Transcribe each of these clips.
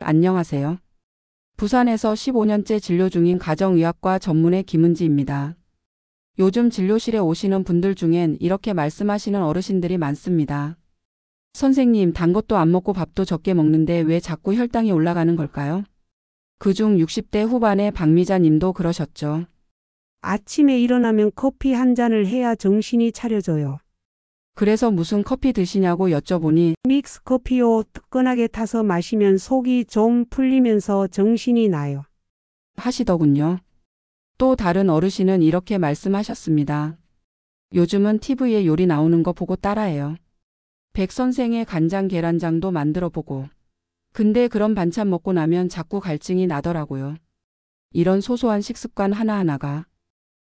안녕하세요. 부산에서 15년째 진료 중인 가정의학과 전문의 김은지입니다. 요즘 진료실에 오시는 분들 중엔 이렇게 말씀하시는 어르신들이 많습니다. 선생님, 단 것도 안 먹고 밥도 적게 먹는데 왜 자꾸 혈당이 올라가는 걸까요? 그중 60대 후반의 박미자 님도 그러셨죠. 아침에 일어나면 커피 한 잔을 해야 정신이 차려져요. 그래서 무슨 커피 드시냐고 여쭤보니 믹스 커피요. 뜨끈하게 타서 마시면 속이 좀 풀리면서 정신이 나요. 하시더군요. 또 다른 어르신은 이렇게 말씀하셨습니다. 요즘은 TV에 요리 나오는 거 보고 따라해요. 백 선생의 간장 계란장도 만들어 보고. 근데 그런 반찬 먹고 나면 자꾸 갈증이 나더라고요. 이런 소소한 식습관 하나하나가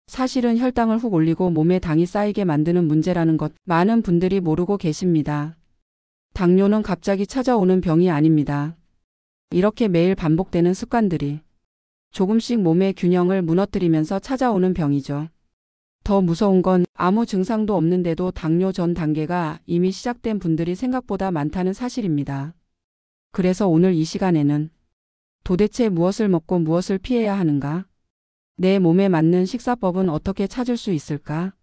사실은 혈당을 훅 올리고 몸에 당이 쌓이게 만드는 문제라는 것 많은 분들이 모르고 계십니다. 당뇨는 갑자기 찾아오는 병이 아닙니다. 이렇게 매일 반복되는 습관들이 조금씩 몸의 균형을 무너뜨리면서 찾아오는 병이죠. 더 무서운 건 아무 증상도 없는데도 당뇨 전 단계가 이미 시작된 분들이 생각보다 많다는 사실입니다. 그래서 오늘 이 시간에는 도대체 무엇을 먹고 무엇을 피해야 하는가? 내 몸에 맞는 식사법은 어떻게 찾을 수 있을까?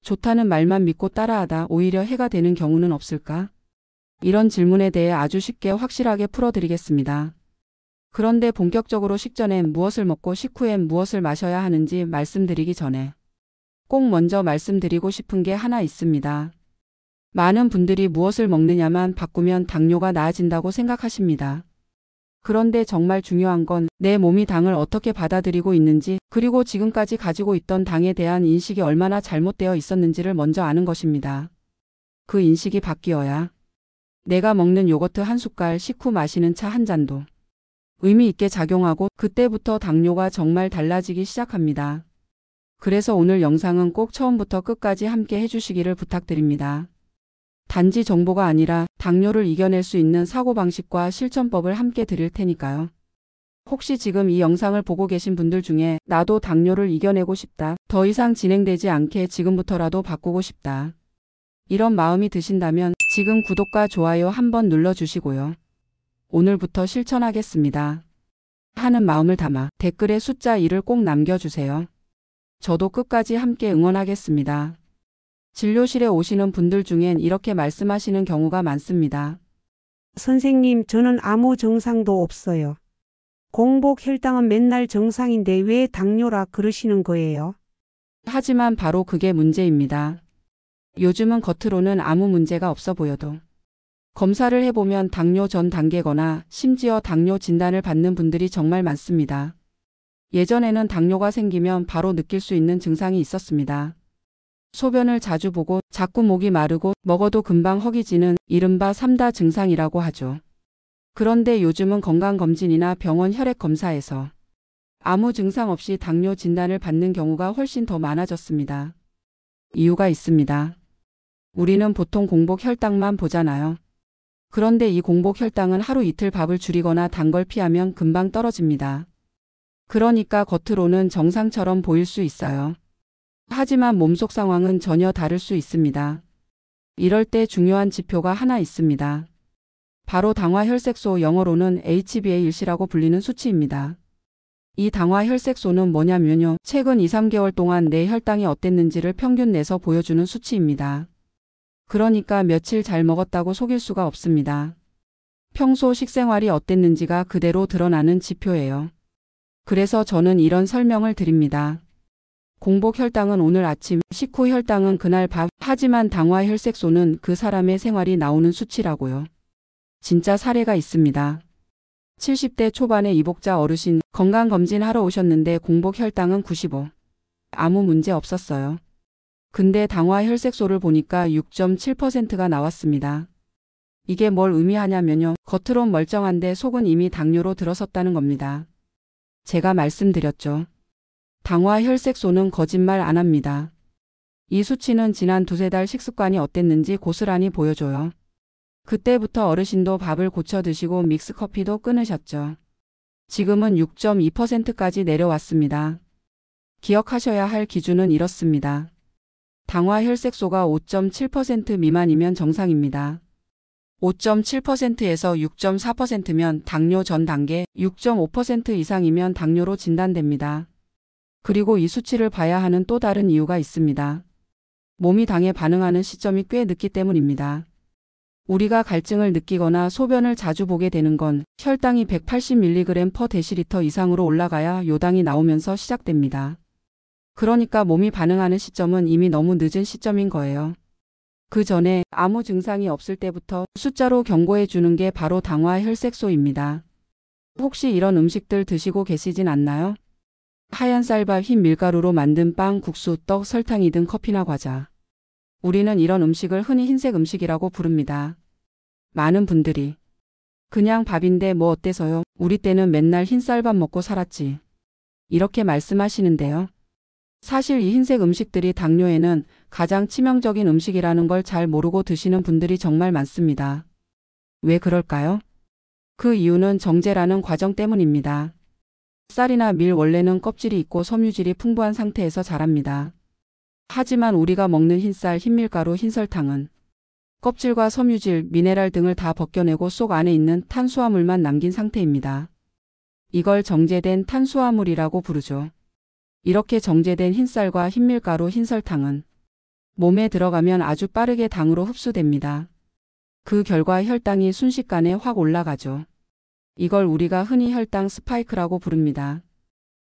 좋다는 말만 믿고 따라하다 오히려 해가 되는 경우는 없을까? 이런 질문에 대해 아주 쉽게 확실하게 풀어드리겠습니다. 그런데 본격적으로 식전엔 무엇을 먹고 식후엔 무엇을 마셔야 하는지 말씀드리기 전에 꼭 먼저 말씀드리고 싶은 게 하나 있습니다. 많은 분들이 무엇을 먹느냐만 바꾸면 당뇨가 나아진다고 생각하십니다. 그런데 정말 중요한 건 내 몸이 당을 어떻게 받아들이고 있는지, 그리고 지금까지 가지고 있던 당에 대한 인식이 얼마나 잘못되어 있었는지를 먼저 아는 것입니다. 그 인식이 바뀌어야 내가 먹는 요거트 한 숟갈, 식후 마시는 차 한 잔도 의미 있게 작용하고 그때부터 당뇨가 정말 달라지기 시작합니다. 그래서 오늘 영상은 꼭 처음부터 끝까지 함께 해주시기를 부탁드립니다. 단지 정보가 아니라 당뇨를 이겨낼 수 있는 사고방식과 실천법을 함께 드릴 테니까요. 혹시 지금 이 영상을 보고 계신 분들 중에 나도 당뇨를 이겨내고 싶다, 더 이상 진행되지 않게 지금부터라도 바꾸고 싶다, 이런 마음이 드신다면 지금 구독과 좋아요 한번 눌러주시고요. 오늘부터 실천하겠습니다 하는 마음을 담아 댓글에 숫자 1을 꼭 남겨주세요. 저도 끝까지 함께 응원하겠습니다. 진료실에 오시는 분들 중엔 이렇게 말씀하시는 경우가 많습니다. 선생님, 저는 아무 증상도 없어요. 공복 혈당은 맨날 정상인데 왜 당뇨라 그러시는 거예요? 하지만 바로 그게 문제입니다. 요즘은 겉으로는 아무 문제가 없어 보여도 검사를 해보면 당뇨 전 단계거나 심지어 당뇨 진단을 받는 분들이 정말 많습니다. 예전에는 당뇨가 생기면 바로 느낄 수 있는 증상이 있었습니다. 소변을 자주 보고 자꾸 목이 마르고 먹어도 금방 허기지는 이른바 3다 증상이라고 하죠. 그런데 요즘은 건강검진이나 병원 혈액검사에서 아무 증상 없이 당뇨 진단을 받는 경우가 훨씬 더 많아졌습니다. 이유가 있습니다. 우리는 보통 공복 혈당만 보잖아요. 그런데 이 공복 혈당은 하루 이틀 밥을 줄이거나 단 걸 피하면 금방 떨어집니다. 그러니까 겉으로는 정상처럼 보일 수 있어요. 하지만 몸속 상황은 전혀 다를 수 있습니다. 이럴 때 중요한 지표가 하나 있습니다. 바로 당화혈색소, 영어로는 HbA1c라고 불리는 수치입니다. 이 당화혈색소는 뭐냐면요, 최근 2-3개월 동안 내 혈당이 어땠는지를 평균 내서 보여주는 수치입니다. 그러니까 며칠 잘 먹었다고 속일 수가 없습니다. 평소 식생활이 어땠는지가 그대로 드러나는 지표예요. 그래서 저는 이런 설명을 드립니다. 공복 혈당은 오늘 아침, 식후 혈당은 그날 밤, 하지만 당화혈색소는 그 사람의 생활이 나오는 수치라고요. 진짜 사례가 있습니다. 70대 초반의 이복자 어르신, 건강검진 하러 오셨는데 공복 혈당은 95. 아무 문제 없었어요. 근데 당화혈색소를 보니까 6.7%가 나왔습니다. 이게 뭘 의미하냐면요, 겉으론 멀쩡한데 속은 이미 당뇨로 들어섰다는 겁니다. 제가 말씀드렸죠. 당화혈색소는 거짓말 안 합니다. 이 수치는 지난 2-3달 식습관이 어땠는지 고스란히 보여줘요. 그때부터 어르신도 밥을 고쳐 드시고 믹스커피도 끊으셨죠. 지금은 6.2%까지 내려왔습니다. 기억하셔야 할 기준은 이렇습니다. 당화혈색소가 5.7% 미만이면 정상입니다. 5.7%에서 6.4%면 당뇨 전 단계, 6.5% 이상이면 당뇨로 진단됩니다. 그리고 이 수치를 봐야 하는 또 다른 이유가 있습니다. 몸이 당에 반응하는 시점이 꽤 늦기 때문입니다. 우리가 갈증을 느끼거나 소변을 자주 보게 되는 건 혈당이 180mg/dL 이상으로 올라가야 요당이 나오면서 시작됩니다. 그러니까 몸이 반응하는 시점은 이미 너무 늦은 시점인 거예요. 그 전에 아무 증상이 없을 때부터 숫자로 경고해 주는 게 바로 당화 혈색소입니다. 혹시 이런 음식들 드시고 계시진 않나요? 하얀 쌀밥, 흰 밀가루로 만든 빵, 국수, 떡, 설탕이 든 커피나 과자. 우리는 이런 음식을 흔히 흰색 음식이라고 부릅니다. 많은 분들이 그냥 밥인데 뭐 어때서요? 우리 때는 맨날 흰 쌀밥 먹고 살았지. 이렇게 말씀하시는데요. 사실 이 흰색 음식들이 당뇨에는 가장 치명적인 음식이라는 걸 잘 모르고 드시는 분들이 정말 많습니다. 왜 그럴까요? 그 이유는 정제라는 과정 때문입니다. 쌀이나 밀 원래는 껍질이 있고 섬유질이 풍부한 상태에서 자랍니다. 하지만 우리가 먹는 흰쌀, 흰밀가루, 흰설탕은 껍질과 섬유질, 미네랄 등을 다 벗겨내고 속 안에 있는 탄수화물만 남긴 상태입니다. 이걸 정제된 탄수화물이라고 부르죠. 이렇게 정제된 흰쌀과 흰밀가루, 흰설탕은 몸에 들어가면 아주 빠르게 당으로 흡수됩니다. 그 결과 혈당이 순식간에 확 올라가죠. 이걸 우리가 흔히 혈당 스파이크라고 부릅니다.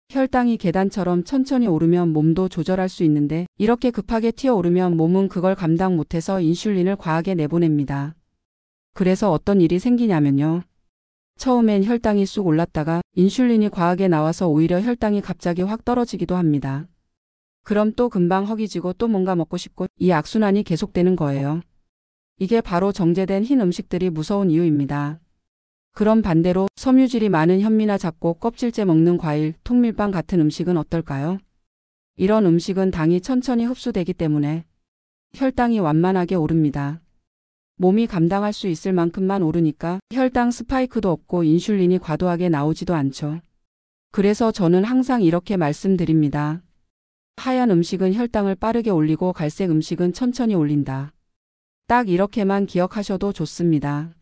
혈당이 계단처럼 천천히 오르면 몸도 조절할 수 있는데 이렇게 급하게 튀어오르면 몸은 그걸 감당 못해서 인슐린을 과하게 내보냅니다. 그래서 어떤 일이 생기냐면요. 처음엔 혈당이 쑥 올랐다가 인슐린이 과하게 나와서 오히려 혈당이 갑자기 확 떨어지기도 합니다. 그럼 또 금방 허기지고 또 뭔가 먹고 싶고 이 악순환이 계속되는 거예요. 이게 바로 정제된 흰 음식들이 무서운 이유입니다. 그럼 반대로 섬유질이 많은 현미나 잡곡, 껍질째 먹는 과일, 통밀빵 같은 음식은 어떨까요? 이런 음식은 당이 천천히 흡수되기 때문에 혈당이 완만하게 오릅니다. 몸이 감당할 수 있을 만큼만 오르니까 혈당 스파이크도 없고 인슐린이 과도하게 나오지도 않죠. 그래서 저는 항상 이렇게 말씀드립니다. 하얀 음식은 혈당을 빠르게 올리고 갈색 음식은 천천히 올린다. 딱 이렇게만 기억하셔도 좋습니다.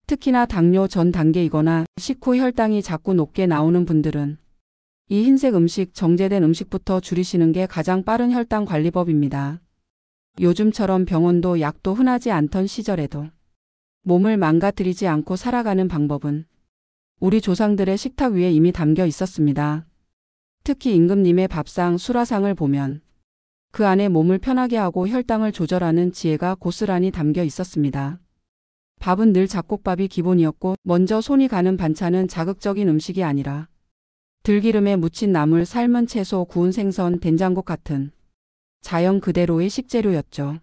특히나 당뇨 전 단계이거나 식후 혈당이 자꾸 높게 나오는 분들은 이 흰색 음식, 정제된 음식부터 줄이시는 게 가장 빠른 혈당 관리법입니다. 요즘처럼 병원도 약도 흔하지 않던 시절에도 몸을 망가뜨리지 않고 살아가는 방법은 우리 조상들의 식탁 위에 이미 담겨 있었습니다. 특히 임금님의 밥상, 수라상을 보면 그 안에 몸을 편하게 하고 혈당을 조절하는 지혜가 고스란히 담겨 있었습니다. 밥은 늘 잡곡밥이 기본이었고 먼저 손이 가는 반찬은 자극적인 음식이 아니라 들기름에 묻힌 나물, 삶은 채소, 구운 생선, 된장국 같은 자연 그대로의 식재료였죠.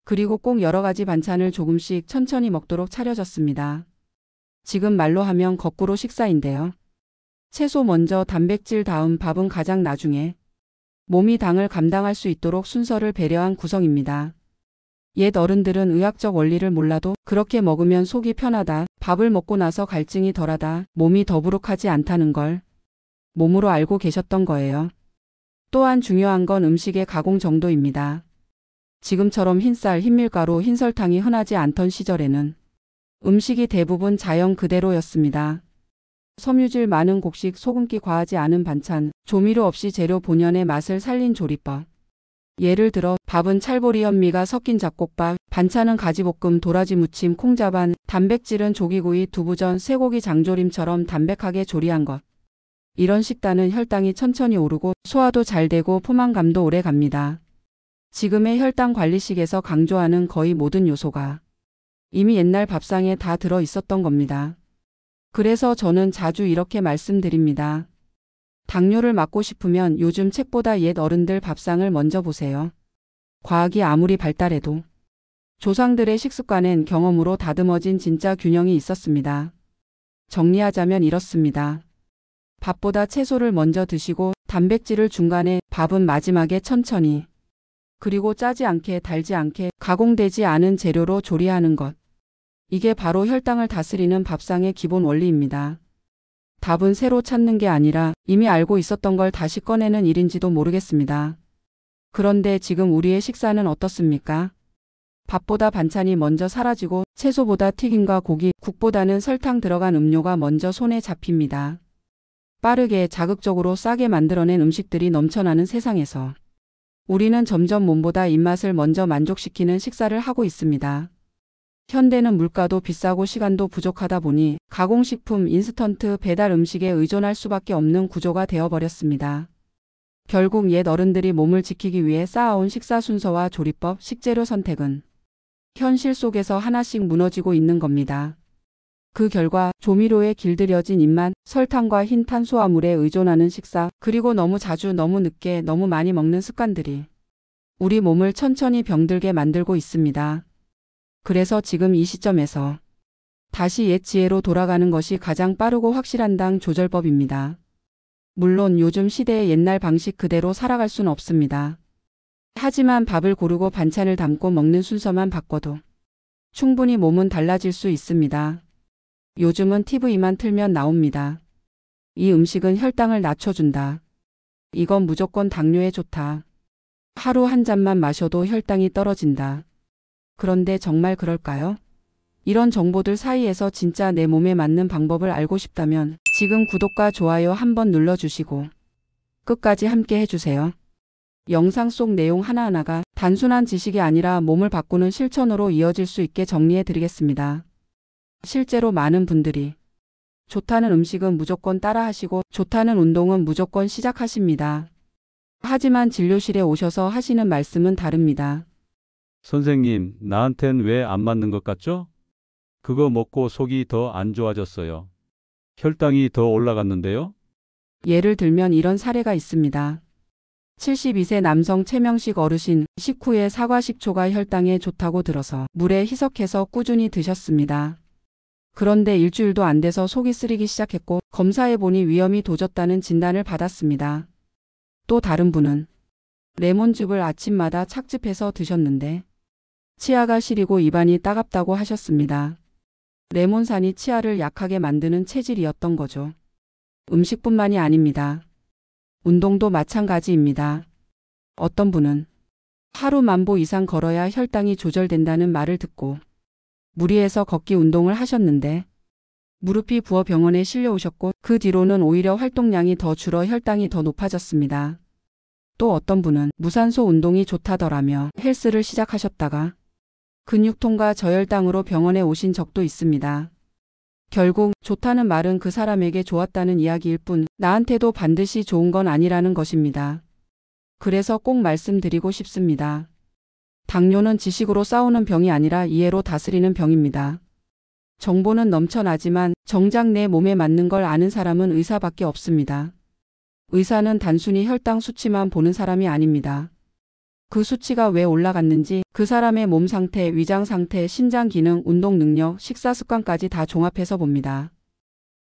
그리고 꼭 여러 가지 반찬을 조금씩 천천히 먹도록 차려졌습니다. 지금 말로 하면 거꾸로 식사인데요. 채소 먼저, 단백질 다음, 밥은 가장 나중에 몸이 당을 감당할 수 있도록 순서를 배려한 구성입니다. 옛 어른들은 의학적 원리를 몰라도 그렇게 먹으면 속이 편하다, 밥을 먹고 나서 갈증이 덜하다, 몸이 더부룩하지 않다는 걸 몸으로 알고 계셨던 거예요. 또한 중요한 건 음식의 가공 정도입니다. 지금처럼 흰쌀, 흰밀가루, 흰설탕이 흔하지 않던 시절에는 음식이 대부분 자연 그대로였습니다. 섬유질 많은 곡식, 소금기 과하지 않은 반찬, 조미료 없이 재료 본연의 맛을 살린 조리법. 예를 들어 밥은 찰보리 현미가 섞인 잡곡밥, 반찬은 가지볶음, 도라지 무침, 콩자반, 단백질은 조기구이, 두부전, 쇠고기 장조림처럼 담백하게 조리한 것. 이런 식단은 혈당이 천천히 오르고 소화도 잘 되고 포만감도 오래 갑니다. 지금의 혈당 관리식에서 강조하는 거의 모든 요소가 이미 옛날 밥상에 다 들어 있었던 겁니다. 그래서 저는 자주 이렇게 말씀드립니다. 당뇨를 막고 싶으면 요즘 책보다 옛 어른들 밥상을 먼저 보세요. 과학이 아무리 발달해도 조상들의 식습관엔 경험으로 다듬어진 진짜 균형이 있었습니다. 정리하자면 이렇습니다. 밥보다 채소를 먼저 드시고 단백질을 중간에, 밥은 마지막에 천천히, 그리고 짜지 않게 달지 않게 가공되지 않은 재료로 조리하는 것. 이게 바로 혈당을 다스리는 밥상의 기본 원리입니다. 답은 새로 찾는 게 아니라 이미 알고 있었던 걸 다시 꺼내는 일인지도 모르겠습니다. 그런데 지금 우리의 식사는 어떻습니까? 밥보다 반찬이 먼저 사라지고 채소보다 튀김과 고기, 국보다는 설탕 들어간 음료가 먼저 손에 잡힙니다. 빠르게 자극적으로 싸게 만들어낸 음식들이 넘쳐나는 세상에서 우리는 점점 몸보다 입맛을 먼저 만족시키는 식사를 하고 있습니다. 현대는 물가도 비싸고 시간도 부족하다 보니 가공식품, 인스턴트, 배달 음식에 의존할 수밖에 없는 구조가 되어버렸습니다. 결국 옛 어른들이 몸을 지키기 위해 쌓아온 식사 순서와 조리법, 식재료 선택은 현실 속에서 하나씩 무너지고 있는 겁니다. 그 결과 조미료에 길들여진 입맛, 설탕과 흰 탄수화물에 의존하는 식사, 그리고 너무 자주, 너무 늦게, 너무 많이 먹는 습관들이 우리 몸을 천천히 병들게 만들고 있습니다. 그래서 지금 이 시점에서 다시 옛 지혜로 돌아가는 것이 가장 빠르고 확실한 당 조절법입니다. 물론 요즘 시대의 옛날 방식 그대로 살아갈 순 없습니다. 하지만 밥을 고르고 반찬을 담고 먹는 순서만 바꿔도 충분히 몸은 달라질 수 있습니다. 요즘은 TV만 틀면 나옵니다. 이 음식은 혈당을 낮춰준다. 이건 무조건 당뇨에 좋다. 하루 한 잔만 마셔도 혈당이 떨어진다. 그런데 정말 그럴까요? 이런 정보들 사이에서 진짜 내 몸에 맞는 방법을 알고 싶다면 지금 구독과 좋아요 한번 눌러주시고 끝까지 함께 해주세요. 영상 속 내용 하나하나가 단순한 지식이 아니라 몸을 바꾸는 실천으로 이어질 수 있게 정리해 드리겠습니다. 실제로 많은 분들이 좋다는 음식은 무조건 따라하시고 좋다는 운동은 무조건 시작하십니다. 하지만 진료실에 오셔서 하시는 말씀은 다릅니다. 선생님, 나한텐 왜 안 맞는 것 같죠? 그거 먹고 속이 더 안 좋아졌어요. 혈당이 더 올라갔는데요? 예를 들면 이런 사례가 있습니다. 72세 남성 최명식 어르신, 식후에 사과 식초가 혈당에 좋다고 들어서 물에 희석해서 꾸준히 드셨습니다. 그런데 일주일도 안 돼서 속이 쓰리기 시작했고 검사해보니 위염이 도졌다는 진단을 받았습니다. 또 다른 분은 레몬즙을 아침마다 착즙해서 드셨는데 치아가 시리고 입안이 따갑다고 하셨습니다. 레몬산이 치아를 약하게 만드는 체질이었던 거죠. 음식뿐만이 아닙니다. 운동도 마찬가지입니다. 어떤 분은 하루 10,000보 이상 걸어야 혈당이 조절된다는 말을 듣고 무리해서 걷기 운동을 하셨는데 무릎이 부어 병원에 실려오셨고 그 뒤로는 오히려 활동량이 더 줄어 혈당이 더 높아졌습니다. 또 어떤 분은 무산소 운동이 좋다더라며 헬스를 시작하셨다가 근육통과 저혈당으로 병원에 오신 적도 있습니다. 결국 좋다는 말은 그 사람에게 좋았다는 이야기일 뿐 나한테도 반드시 좋은 건 아니라는 것입니다. 그래서 꼭 말씀드리고 싶습니다. 당뇨는 지식으로 싸우는 병이 아니라 이해로 다스리는 병입니다. 정보는 넘쳐나지만 정작 내 몸에 맞는 걸 아는 사람은 의사밖에 없습니다. 의사는 단순히 혈당 수치만 보는 사람이 아닙니다. 그 수치가 왜 올라갔는지 그 사람의 몸 상태, 위장 상태, 신장 기능, 운동 능력, 식사 습관까지 다 종합해서 봅니다.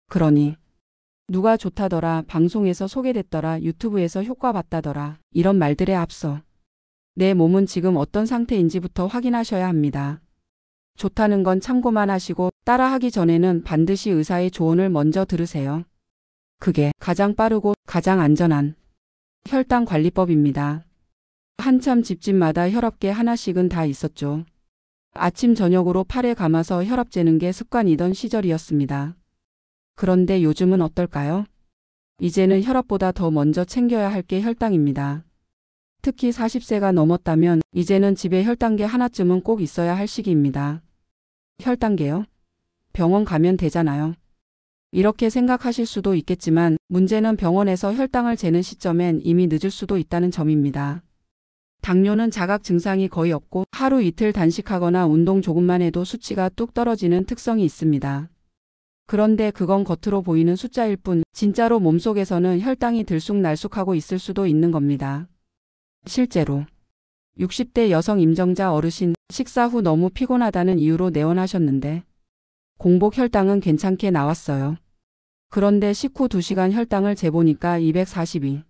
그러니 누가 좋다더라, 방송에서 소개됐더라, 유튜브에서 효과 봤다더라 이런 말들에 앞서 내 몸은 지금 어떤 상태인지부터 확인하셔야 합니다. 좋다는 건 참고만 하시고 따라하기 전에는 반드시 의사의 조언을 먼저 들으세요. 그게 가장 빠르고 가장 안전한 혈당 관리법입니다. 한참 집집마다 혈압계 하나씩은 다 있었죠. 아침 저녁으로 팔에 감아서 혈압 재는 게 습관이던 시절이었습니다. 그런데 요즘은 어떨까요? 이제는 혈압보다 더 먼저 챙겨야 할 게 혈당입니다. 특히 40세가 넘었다면 이제는 집에 혈당계 하나쯤은 꼭 있어야 할 시기입니다. 혈당계요? 병원 가면 되잖아요. 이렇게 생각하실 수도 있겠지만 문제는 병원에서 혈당을 재는 시점엔 이미 늦을 수도 있다는 점입니다. 당뇨는 자각 증상이 거의 없고 하루 이틀 단식하거나 운동 조금만 해도 수치가 뚝 떨어지는 특성이 있습니다. 그런데 그건 겉으로 보이는 숫자일 뿐 진짜로 몸속에서는 혈당이 들쑥날쑥하고 있을 수도 있는 겁니다. 실제로 60대 여성 임정자 어르신 식사 후 너무 피곤하다는 이유로 내원하셨는데 공복 혈당은 괜찮게 나왔어요. 그런데 식후 2시간 혈당을 재보니까 242.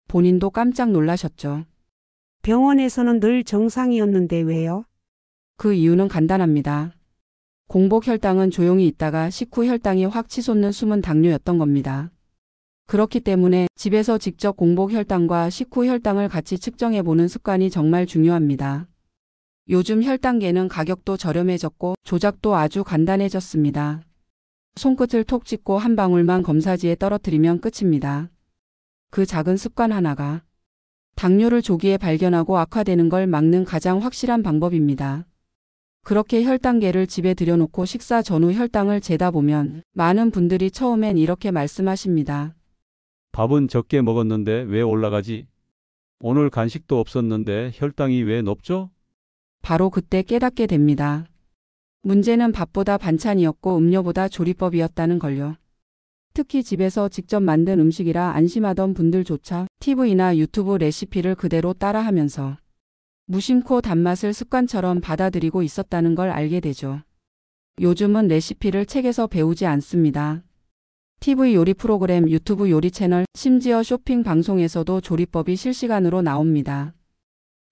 본인도 깜짝 놀라셨죠. 병원에서는 늘 정상이었는데 왜요? 그 이유는 간단합니다. 공복 혈당은 조용히 있다가 식후 혈당이 확 치솟는 숨은 당뇨였던 겁니다. 그렇기 때문에 집에서 직접 공복 혈당과 식후 혈당을 같이 측정해보는 습관이 정말 중요합니다. 요즘 혈당계는 가격도 저렴해졌고 조작도 아주 간단해졌습니다. 손끝을 톡 찍고 한 방울만 검사지에 떨어뜨리면 끝입니다. 그 작은 습관 하나가 당뇨를 조기에 발견하고 악화되는 걸 막는 가장 확실한 방법입니다. 그렇게 혈당계를 집에 들여놓고 식사 전후 혈당을 재다 보면 많은 분들이 처음엔 이렇게 말씀하십니다. 밥은 적게 먹었는데 왜 올라가지? 오늘 간식도 없었는데 혈당이 왜 높죠? 바로 그때 깨닫게 됩니다. 문제는 밥보다 반찬이었고 음료보다 조리법이었다는 걸요. 특히 집에서 직접 만든 음식이라 안심하던 분들조차 TV나 유튜브 레시피를 그대로 따라하면서 무심코 단맛을 습관처럼 받아들이고 있었다는 걸 알게 되죠. 요즘은 레시피를 책에서 배우지 않습니다. TV 요리 프로그램, 유튜브 요리 채널, 심지어 쇼핑 방송에서도 조리법이 실시간으로 나옵니다.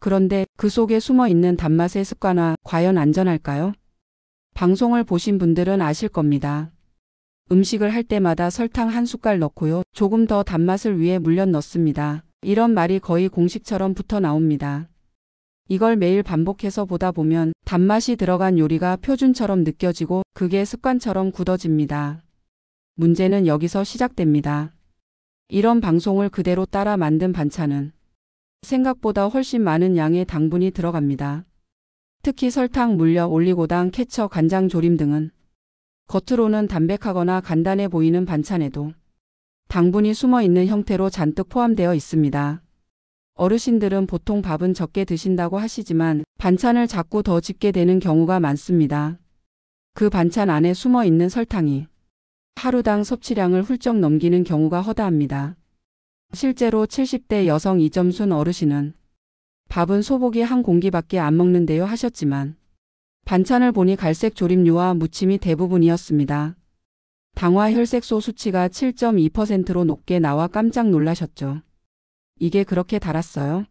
그런데 그 속에 숨어 있는 단맛의 습관화, 과연 안전할까요? 방송을 보신 분들은 아실 겁니다. 음식을 할 때마다 설탕 한 숟갈 넣고요. 조금 더 단맛을 위해 물엿 넣습니다. 이런 말이 거의 공식처럼 붙어 나옵니다. 이걸 매일 반복해서 보다 보면 단맛이 들어간 요리가 표준처럼 느껴지고 그게 습관처럼 굳어집니다. 문제는 여기서 시작됩니다. 이런 방송을 그대로 따라 만든 반찬은 생각보다 훨씬 많은 양의 당분이 들어갑니다. 특히 설탕, 물엿, 올리고당, 케첩, 간장, 조림 등은 겉으로는 담백하거나 간단해 보이는 반찬에도 당분이 숨어 있는 형태로 잔뜩 포함되어 있습니다. 어르신들은 보통 밥은 적게 드신다고 하시지만 반찬을 자꾸 더 집게 되는 경우가 많습니다. 그 반찬 안에 숨어 있는 설탕이 하루당 섭취량을 훌쩍 넘기는 경우가 허다합니다. 실제로 70대 여성 이점순 어르신은 밥은 소고기 한 공기밖에 안 먹는데요 하셨지만 반찬을 보니 갈색 조림류와 무침이 대부분이었습니다. 당화 혈색소 수치가 7.2%로 높게 나와 깜짝 놀라셨죠. 이게 그렇게 달았어요?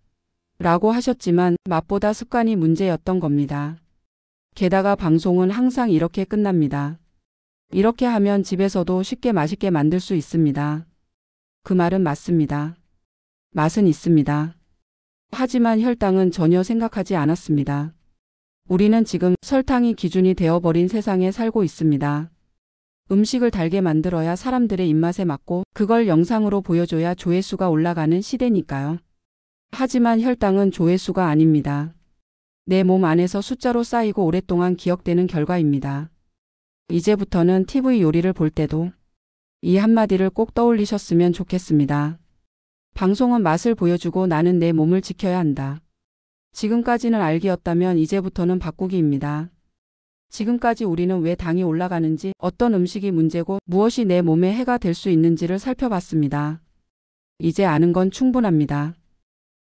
라고 하셨지만 맛보다 습관이 문제였던 겁니다. 게다가 방송은 항상 이렇게 끝납니다. 이렇게 하면 집에서도 쉽게 맛있게 만들 수 있습니다. 그 말은 맞습니다. 맛은 있습니다. 하지만 혈당은 전혀 생각하지 않았습니다. 우리는 지금 설탕이 기준이 되어버린 세상에 살고 있습니다. 음식을 달게 만들어야 사람들의 입맛에 맞고 그걸 영상으로 보여줘야 조회수가 올라가는 시대니까요. 하지만 혈당은 조회수가 아닙니다. 내 몸 안에서 숫자로 쌓이고 오랫동안 기억되는 결과입니다. 이제부터는 TV 요리를 볼 때도 이 한마디를 꼭 떠올리셨으면 좋겠습니다. 방송은 맛을 보여주고 나는 내 몸을 지켜야 한다. 지금까지는 알기였다면 이제부터는 바꾸기입니다. 지금까지 우리는 왜 당이 올라가는지, 어떤 음식이 문제고 무엇이 내 몸에 해가 될 수 있는지를 살펴봤습니다. 이제 아는 건 충분합니다.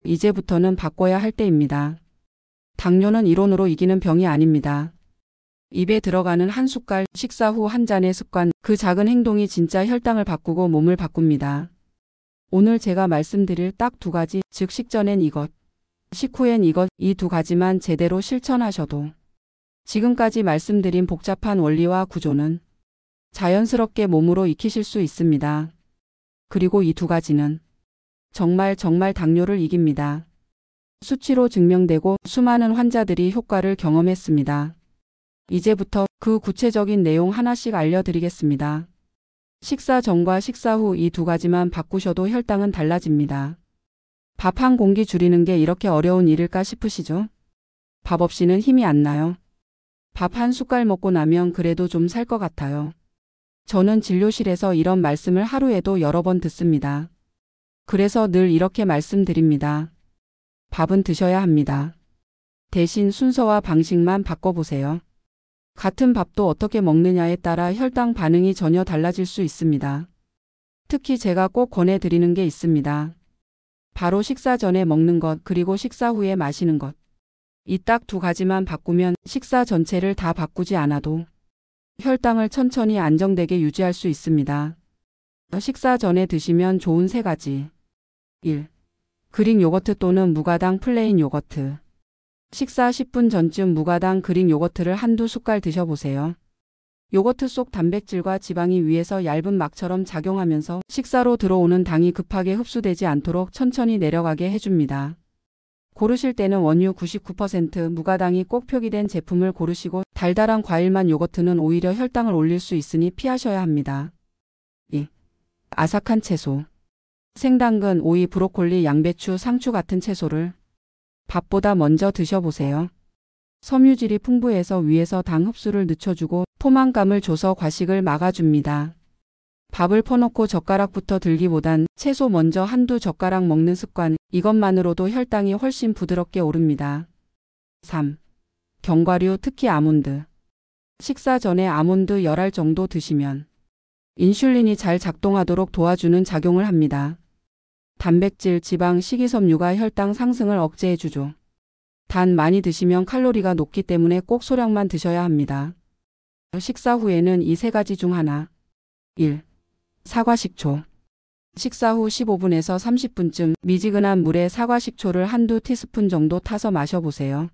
이제부터는 바꿔야 할 때입니다. 당뇨는 이론으로 이기는 병이 아닙니다. 입에 들어가는 한 숟갈, 식사 후 한 잔의 습관, 그 작은 행동이 진짜 혈당을 바꾸고 몸을 바꿉니다. 오늘 제가 말씀드릴 딱 두 가지, 즉 식전엔 이것, 식후엔 이것, 이 두 가지만 제대로 실천하셔도 지금까지 말씀드린 복잡한 원리와 구조는 자연스럽게 몸으로 익히실 수 있습니다. 그리고 이 두 가지는 정말 당뇨를 이깁니다. 수치로 증명되고 수많은 환자들이 효과를 경험했습니다. 이제부터 그 구체적인 내용 하나씩 알려드리겠습니다. 식사 전과 식사 후 이 두 가지만 바꾸셔도 혈당은 달라집니다. 밥 한 공기 줄이는 게 이렇게 어려운 일일까 싶으시죠? 밥 없이는 힘이 안 나요. 밥 한 숟갈 먹고 나면 그래도 좀 살 것 같아요. 저는 진료실에서 이런 말씀을 하루에도 여러 번 듣습니다. 그래서 늘 이렇게 말씀드립니다. 밥은 드셔야 합니다. 대신 순서와 방식만 바꿔보세요. 같은 밥도 어떻게 먹느냐에 따라 혈당 반응이 전혀 달라질 수 있습니다. 특히 제가 꼭 권해드리는 게 있습니다. 바로 식사 전에 먹는 것 그리고 식사 후에 마시는 것. 이 딱 두 가지만 바꾸면 식사 전체를 다 바꾸지 않아도 혈당을 천천히 안정되게 유지할 수 있습니다. 식사 전에 드시면 좋은 세 가지. 1. 그릭 요거트 또는 무가당 플레인 요거트. 식사 10분 전쯤 무가당 그릭 요거트를 한두 숟갈 드셔보세요. 요거트 속 단백질과 지방이 위에서 얇은 막처럼 작용하면서 식사로 들어오는 당이 급하게 흡수되지 않도록 천천히 내려가게 해줍니다. 고르실 때는 원유 99%, 무가당이 꼭 표기된 제품을 고르시고 달달한 과일만 요거트는 오히려 혈당을 올릴 수 있으니 피하셔야 합니다. 2. 아삭한 채소. 생당근, 오이, 브로콜리, 양배추, 상추 같은 채소를 밥보다 먼저 드셔보세요. 섬유질이 풍부해서 위에서 당 흡수를 늦춰주고 포만감을 줘서 과식을 막아줍니다. 밥을 퍼놓고 젓가락부터 들기보단 채소 먼저 한두 젓가락 먹는 습관, 이것만으로도 혈당이 훨씬 부드럽게 오릅니다. 3. 견과류, 특히 아몬드. 식사 전에 아몬드 10알 정도 드시면 인슐린이 잘 작동하도록 도와주는 작용을 합니다. 단백질, 지방, 식이섬유가 혈당 상승을 억제해주죠. 단 많이 드시면 칼로리가 높기 때문에 꼭 소량만 드셔야 합니다. 식사 후에는 이 세 가지 중 하나. 1. 사과식초. 식사 후 15분에서 30분쯤 미지근한 물에 사과식초를 한두 티스푼 정도 타서 마셔보세요.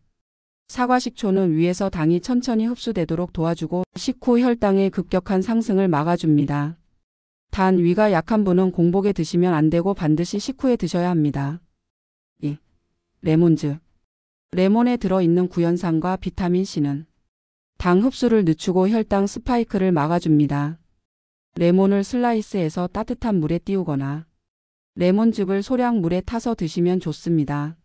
사과식초는 위에서 당이 천천히 흡수되도록 도와주고 식후 혈당의 급격한 상승을 막아줍니다. 단 위가 약한 분은 공복에 드시면 안 되고 반드시 식후에 드셔야 합니다. 2. 레몬즙. 레몬에 들어있는 구연산과 비타민 C는 당 흡수를 늦추고 혈당 스파이크를 막아줍니다. 레몬을 슬라이스해서 따뜻한 물에 띄우거나 레몬즙을 소량 물에 타서 드시면 좋습니다.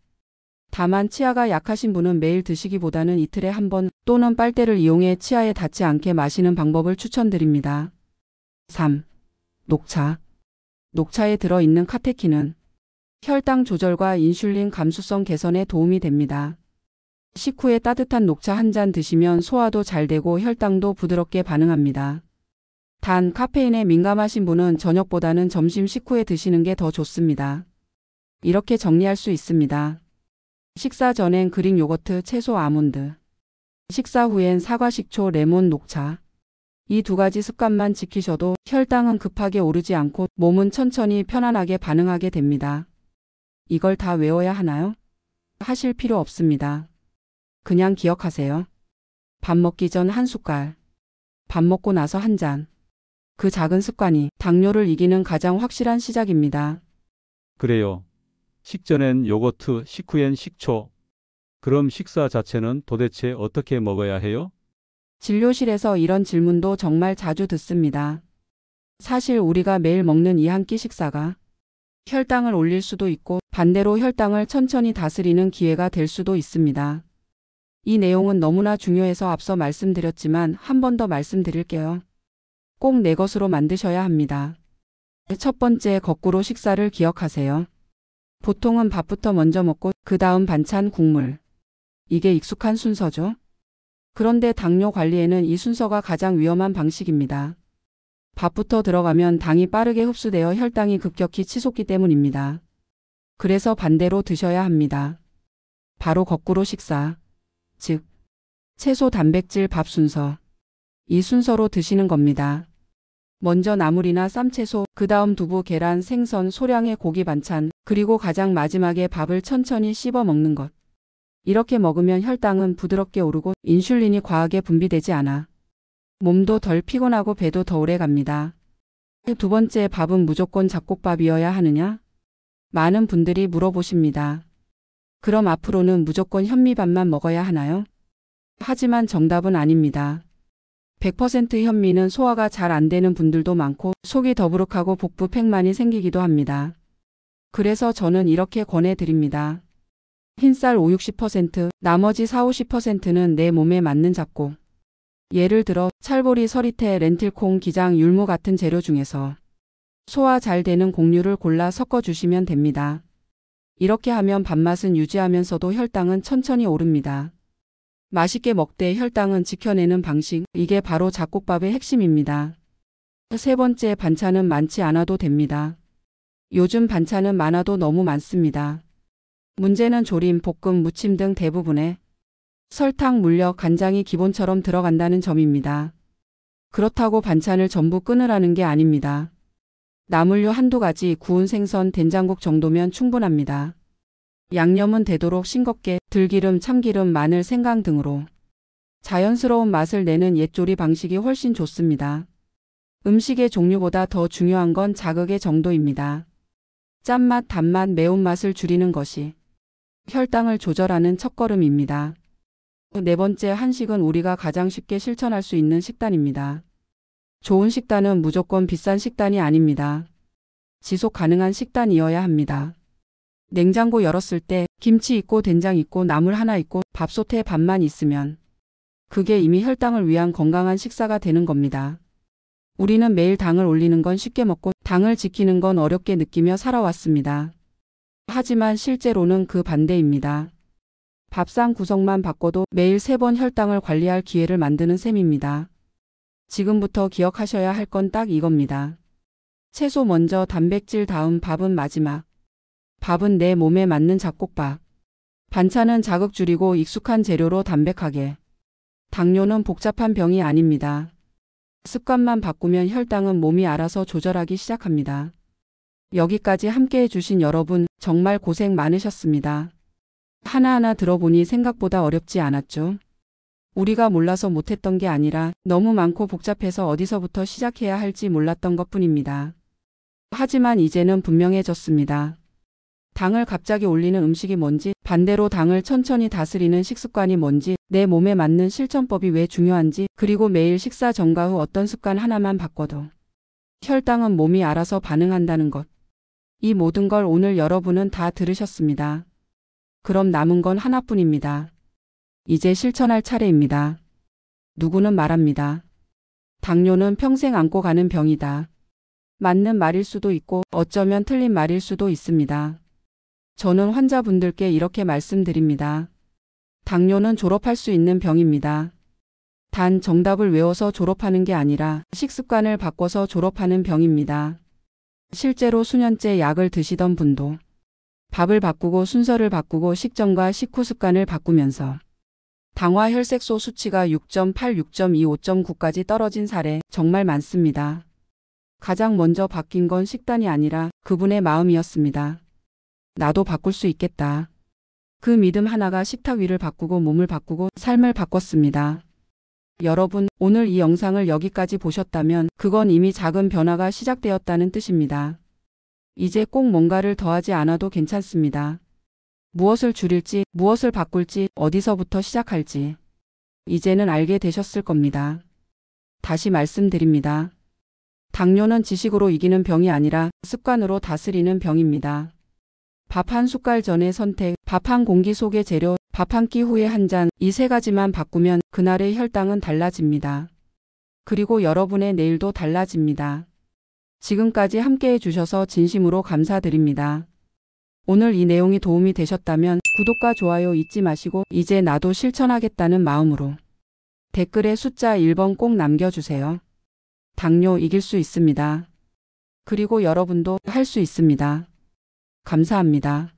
다만 치아가 약하신 분은 매일 드시기보다는 이틀에 한 번 또는 빨대를 이용해 치아에 닿지 않게 마시는 방법을 추천드립니다. 3. 녹차. 녹차에 들어있는 카테킨은 혈당 조절과 인슐린 감수성 개선에 도움이 됩니다. 식후에 따뜻한 녹차 한 잔 드시면 소화도 잘 되고 혈당도 부드럽게 반응합니다. 단 카페인에 민감하신 분은 저녁보다는 점심 식후에 드시는 게 더 좋습니다. 이렇게 정리할 수 있습니다. 식사 전엔 그릭 요거트, 채소, 아몬드. 식사 후엔 사과, 식초, 레몬, 녹차. 이 두 가지 습관만 지키셔도 혈당은 급하게 오르지 않고 몸은 천천히 편안하게 반응하게 됩니다. 이걸 다 외워야 하나요? 하실 필요 없습니다. 그냥 기억하세요. 밥 먹기 전 한 숟갈. 밥 먹고 나서 한 잔. 그 작은 습관이 당뇨를 이기는 가장 확실한 시작입니다. 그래요. 식전엔 요거트, 식후엔 식초. 그럼 식사 자체는 도대체 어떻게 먹어야 해요? 진료실에서 이런 질문도 정말 자주 듣습니다. 사실 우리가 매일 먹는 이 한 끼 식사가 혈당을 올릴 수도 있고 반대로 혈당을 천천히 다스리는 기회가 될 수도 있습니다. 이 내용은 너무나 중요해서 앞서 말씀드렸지만 한 번 더 말씀드릴게요. 꼭 내 것으로 만드셔야 합니다. 첫 번째, 거꾸로 식사를 기억하세요. 보통은 밥부터 먼저 먹고 그 다음 반찬, 국물. 이게 익숙한 순서죠. 그런데 당뇨 관리에는 이 순서가 가장 위험한 방식입니다. 밥부터 들어가면 당이 빠르게 흡수되어 혈당이 급격히 치솟기 때문입니다. 그래서 반대로 드셔야 합니다. 바로 거꾸로 식사. 즉, 채소, 단백질, 밥 순서. 이 순서로 드시는 겁니다. 먼저 나물이나 쌈채소, 그 다음 두부, 계란, 생선, 소량의 고기 반찬, 그리고 가장 마지막에 밥을 천천히 씹어 먹는 것. 이렇게 먹으면 혈당은 부드럽게 오르고 인슐린이 과하게 분비되지 않아 몸도 덜 피곤하고 배도 더 오래 갑니다. 두 번째, 밥은 무조건 잡곡밥이어야 하느냐? 많은 분들이 물어보십니다. 그럼 앞으로는 무조건 현미밥만 먹어야 하나요? 하지만 정답은 아닙니다. 100% 현미는 소화가 잘 안 되는 분들도 많고 속이 더부룩하고 복부 팩만이 생기기도 합니다. 그래서 저는 이렇게 권해드립니다. 흰쌀 5-60%, 나머지 4-50%는 내 몸에 맞는 잡곡. 예를 들어 찰보리, 서리태, 렌틸콩, 기장, 율무 같은 재료 중에서 소화 잘 되는 곡류를 골라 섞어주시면 됩니다. 이렇게 하면 밥맛은 유지하면서도 혈당은 천천히 오릅니다. 맛있게 먹되 혈당은 지켜내는 방식, 이게 바로 잡곡밥의 핵심입니다. 세 번째, 반찬은 많지 않아도 됩니다. 요즘 반찬은 많아도 너무 많습니다. 문제는 조림, 볶음, 무침 등 대부분에 설탕, 물엿, 간장이 기본처럼 들어간다는 점입니다. 그렇다고 반찬을 전부 끊으라는 게 아닙니다. 나물류 한두 가지, 구운 생선, 된장국 정도면 충분합니다. 양념은 되도록 싱겁게 들기름, 참기름, 마늘, 생강 등으로 자연스러운 맛을 내는 옛조리 방식이 훨씬 좋습니다. 음식의 종류보다 더 중요한 건 자극의 정도입니다. 짠맛, 단맛, 매운맛을 줄이는 것이 혈당을 조절하는 첫걸음입니다. 네 번째, 한식은 우리가 가장 쉽게 실천할 수 있는 식단입니다. 좋은 식단은 무조건 비싼 식단이 아닙니다. 지속 가능한 식단이어야 합니다. 냉장고 열었을 때 김치 있고 된장 있고 나물 하나 있고 밥솥에 밥만 있으면 그게 이미 혈당을 위한 건강한 식사가 되는 겁니다. 우리는 매일 당을 올리는 건 쉽게 먹고 당을 지키는 건 어렵게 느끼며 살아왔습니다. 하지만 실제로는 그 반대입니다. 밥상 구성만 바꿔도 매일 3번 혈당을 관리할 기회를 만드는 셈입니다. 지금부터 기억하셔야 할 건 딱 이겁니다. 채소 먼저, 단백질 다음, 밥은 마지막. 밥은 내 몸에 맞는 잡곡밥. 반찬은 자극 줄이고 익숙한 재료로 담백하게. 당뇨는 복잡한 병이 아닙니다. 습관만 바꾸면 혈당은 몸이 알아서 조절하기 시작합니다. 여기까지 함께해 주신 여러분 정말 고생 많으셨습니다. 하나하나 들어보니 생각보다 어렵지 않았죠? 우리가 몰라서 못했던 게 아니라 너무 많고 복잡해서 어디서부터 시작해야 할지 몰랐던 것뿐입니다. 하지만 이제는 분명해졌습니다. 당을 갑자기 올리는 음식이 뭔지, 반대로 당을 천천히 다스리는 식습관이 뭔지, 내 몸에 맞는 실천법이 왜 중요한지, 그리고 매일 식사 전과 후 어떤 습관 하나만 바꿔도 혈당은 몸이 알아서 반응한다는 것. 이 모든 걸 오늘 여러분은 다 들으셨습니다. 그럼 남은 건 하나뿐입니다. 이제 실천할 차례입니다. 누구는 말합니다. 당뇨는 평생 안고 가는 병이다. 맞는 말일 수도 있고 어쩌면 틀린 말일 수도 있습니다. 저는 환자분들께 이렇게 말씀드립니다. 당뇨는 졸업할 수 있는 병입니다. 단 정답을 외워서 졸업하는 게 아니라 식습관을 바꿔서 졸업하는 병입니다. 실제로 수년째 약을 드시던 분도 밥을 바꾸고 순서를 바꾸고 식전과 식후 습관을 바꾸면서 당화 혈색소 수치가 6.8, 6.2, 5.9까지 떨어진 사례 정말 많습니다. 가장 먼저 바뀐 건 식단이 아니라 그분의 마음이었습니다. 나도 바꿀 수 있겠다. 그 믿음 하나가 식탁 위를 바꾸고 몸을 바꾸고 삶을 바꿨습니다. 여러분, 오늘 이 영상을 여기까지 보셨다면 그건 이미 작은 변화가 시작되었다는 뜻입니다. 이제 꼭 뭔가를 더하지 않아도 괜찮습니다. 무엇을 줄일지, 무엇을 바꿀지, 어디서부터 시작할지 이제는 알게 되셨을 겁니다. 다시 말씀드립니다. 당뇨는 지식으로 이기는 병이 아니라 습관으로 다스리는 병입니다. 밥 한 숟갈 전의 선택, 밥 한 공기 속의 재료, 밥 한 끼 후에 한 잔, 이 3가지만 바꾸면 그날의 혈당은 달라집니다. 그리고 여러분의 내일도 달라집니다. 지금까지 함께해 주셔서 진심으로 감사드립니다. 오늘 이 내용이 도움이 되셨다면 구독과 좋아요 잊지 마시고 이제 나도 실천하겠다는 마음으로 댓글에 숫자 1번 꼭 남겨주세요. 당뇨 이길 수 있습니다. 그리고 여러분도 할 수 있습니다. 감사합니다.